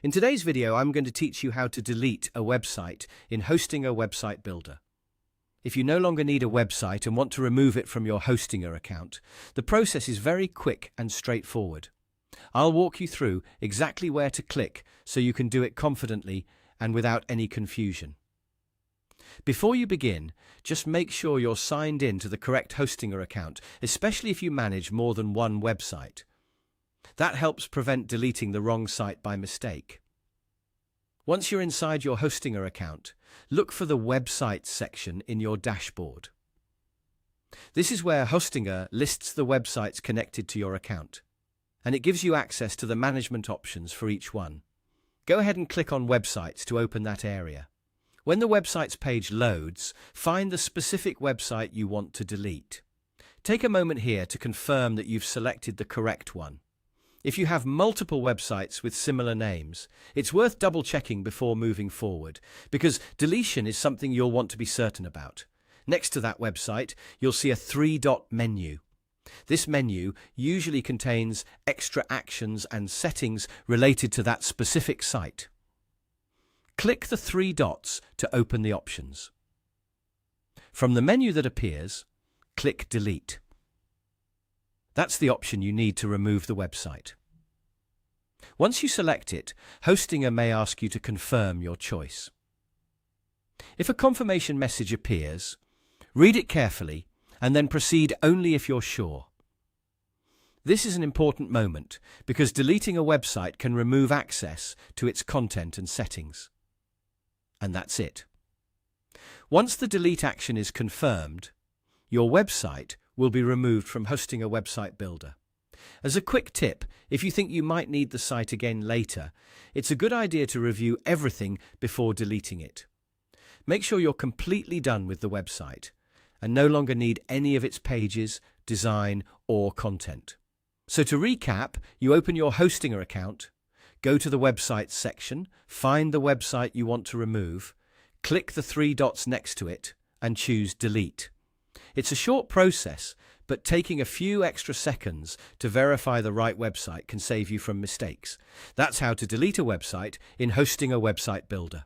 In today's video, I'm going to teach you how to delete a website in Hostinger Website Builder. If you no longer need a website and want to remove it from your Hostinger account, the process is very quick and straightforward. I'll walk you through exactly where to click so you can do it confidently and without any confusion. Before you begin, just make sure you're signed in to the correct Hostinger account, especially if you manage more than one website. That helps prevent deleting the wrong site by mistake. Once you're inside your Hostinger account, look for the Websites section in your dashboard. This is where Hostinger lists the websites connected to your account, and it gives you access to the management options for each one. Go ahead and click on Websites to open that area. When the Websites page loads, find the specific website you want to delete. Take a moment here to confirm that you've selected the correct one. If you have multiple websites with similar names, it's worth double-checking before moving forward, because deletion is something you'll want to be certain about. Next to that website, you'll see a three-dot menu. This menu usually contains extra actions and settings related to that specific site. Click the three dots to open the options. From the menu that appears, click Delete. That's the option you need to remove the website. Once you select it, Hostinger may ask you to confirm your choice. If a confirmation message appears, read it carefully and then proceed only if you're sure. This is an important moment because deleting a website can remove access to its content and settings. And that's it. Once the delete action is confirmed, your website will be removed from Hostinger Website Builder. As a quick tip, if you think you might need the site again later, it's a good idea to review everything before deleting it. Make sure you're completely done with the website and no longer need any of its pages, design, or content. So to recap, you open your Hostinger account, go to the Websites section, find the website you want to remove, click the three dots next to it, and choose Delete. It's a short process, but taking a few extra seconds to verify the right website can save you from mistakes. That's how to delete a website in Hostinger Website Builder.